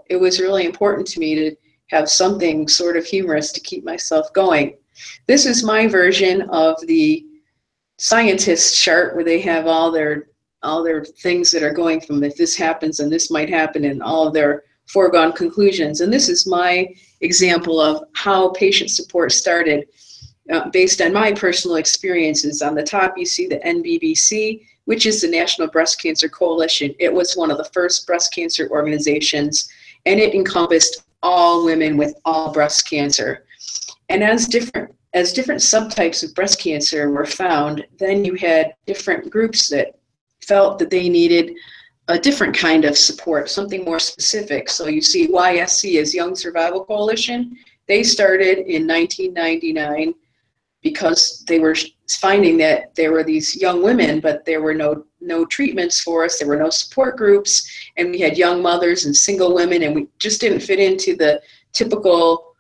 it was really important to me to have something sort of humorous to keep myself going. This is my version of the scientist chart where they have all their things that are going from if this happens and this might happen and all of their foregone conclusions. And this is my example of how patient support started based on my personal experiences. On the top, you see the NBBC, which is the National Breast Cancer Coalition. It was one of the first breast cancer organizations, and it encompassed all women with all breast cancer. And as different subtypes of breast cancer were found, then you had different groups that felt that they needed a different kind of support, something more specific. So you see YSC is Young Survival Coalition. They started in 1999 because they were finding that there were these young women, but there were no treatments for us, there were no support groups, and we had young mothers and single women, and we just didn't fit into the typical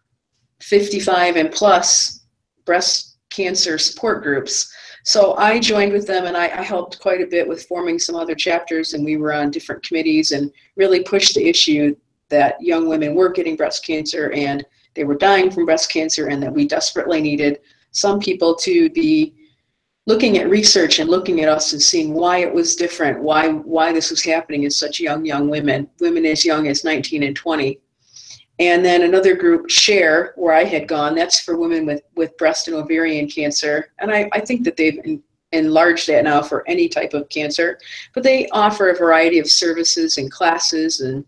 55 and plus breast cancer support groups. So I joined with them, and I helped quite a bit with forming some other chapters, and we were on different committees and really pushed the issue that young women were getting breast cancer and they were dying from breast cancer, and that we desperately needed some people to be looking at research and looking at us and seeing why it was different, why this was happening in such young women as young as 19 and 20. And then another group, SHARE, where I had gone, that's for women with breast and ovarian cancer. And I think that they've enlarged that now for any type of cancer. But they offer a variety of services and classes and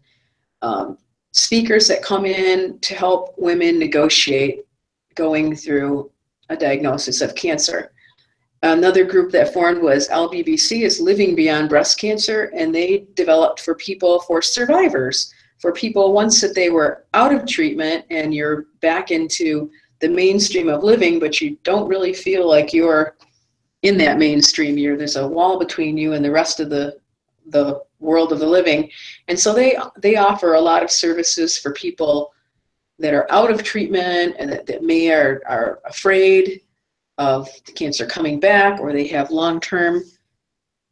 speakers that come in to help women negotiate going through a diagnosis of cancer. Another group that formed was LBBC, is Living Beyond Breast Cancer, and they developed for people, for survivors, for people once that they were out of treatment and you're back into the mainstream of living, but you don't really feel like you're in that mainstream. There's a wall between you and the rest of the world of the living. And so they offer a lot of services for people that are out of treatment and that may are afraid of the cancer coming back, or they have long-term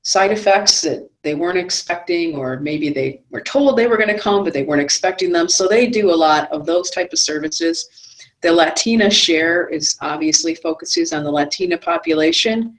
side effects that they weren't expecting, or maybe they were told they were going to come, but they weren't expecting them. So they do a lot of those type of services. The Latina SHARE is obviously focuses on the Latina population.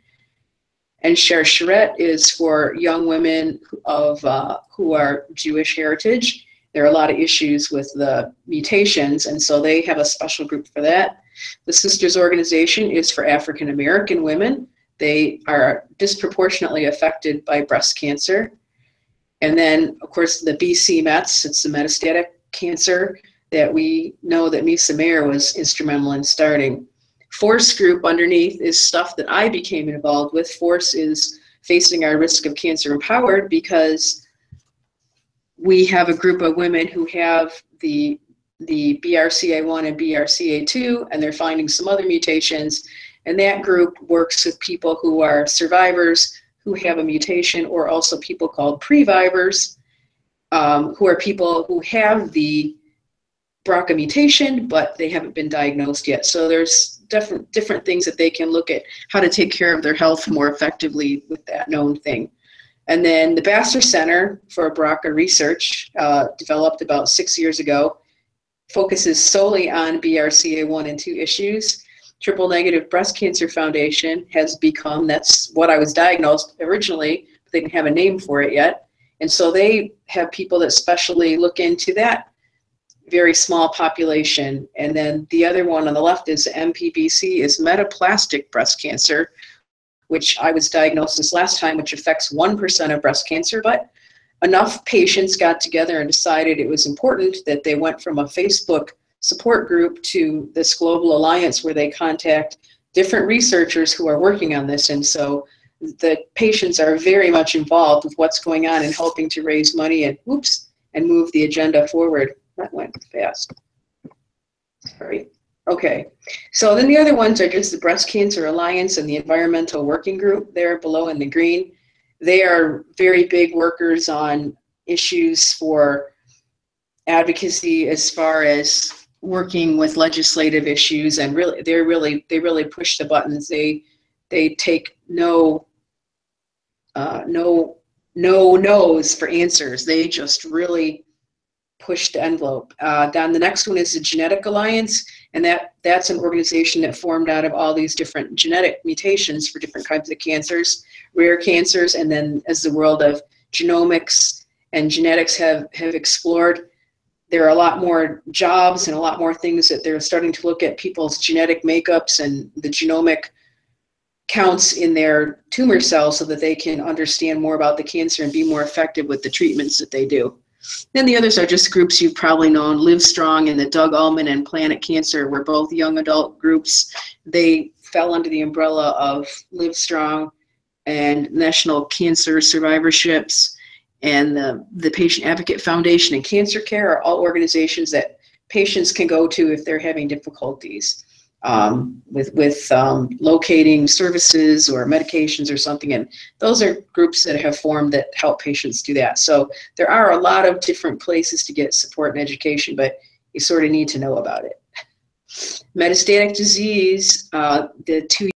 And SHARE Charette is for young women who are Jewish heritage. There are a lot of issues with the mutations, and so they have a special group for that. The Sisters Organization is for African American women. They are disproportionately affected by breast cancer. And then, of course, the BC Mets, it's the metastatic cancer that we know that Misa Mayer was instrumental in starting. FORCE group underneath is stuff that I became involved with. FORCE is Facing Our Risk of Cancer Empowered, because we have a group of women who have the BRCA1 and BRCA2, and they're finding some other mutations. And that group works with people who are survivors who have a mutation, or also people called previvors, who are people who have the BRCA mutation, but they haven't been diagnosed yet. So there's different things that they can look at how to take care of their health more effectively with that known thing. And then the Bassler Center for BRCA Research, developed about 6 years ago, focuses solely on BRCA1 and 2 issues. Triple Negative Breast Cancer Foundation has become, that's what I was diagnosed originally, but they didn't have a name for it yet. And so they have people that specially look into that very small population. And then the other one on the left is MPBC, is metaplastic breast cancer, which I was diagnosed this last time, which affects 1% of breast cancer. But enough patients got together and decided it was important that they went from a Facebook support group to this global alliance where they contact different researchers who are working on this. And so the patients are very much involved with what's going on and helping to raise money and move the agenda forward. That went fast. Sorry. Okay, so then the other ones are just the Breast Cancer Alliance and the Environmental Working Group there below in the green. They are very big workers on issues for advocacy as far as working with legislative issues, and really they really push the buttons. They take no no's for answers. They just really push the envelope. Then the next one is the Genetic Alliance, and that's an organization that formed out of all these different genetic mutations for different kinds of cancers, rare cancers, and then as the world of genomics and genetics have explored, there are a lot more jobs and a lot more things that they're starting to look at people's genetic makeups and the genomic counts in their tumor cells so that they can understand more about the cancer and be more effective with the treatments that they do. Then the others are just groups you've probably known. Livestrong and the Doug Ullman and Planet Cancer were both young adult groups. They fell under the umbrella of Livestrong and National Cancer Survivorships, and the Patient Advocate Foundation and Cancer Care are all organizations that patients can go to if they're having difficulties with locating services or medications or something. And those are groups that have formed that help patients do that. So there are a lot of different places to get support and education, but you sort of need to know about it. Metastatic disease, the 2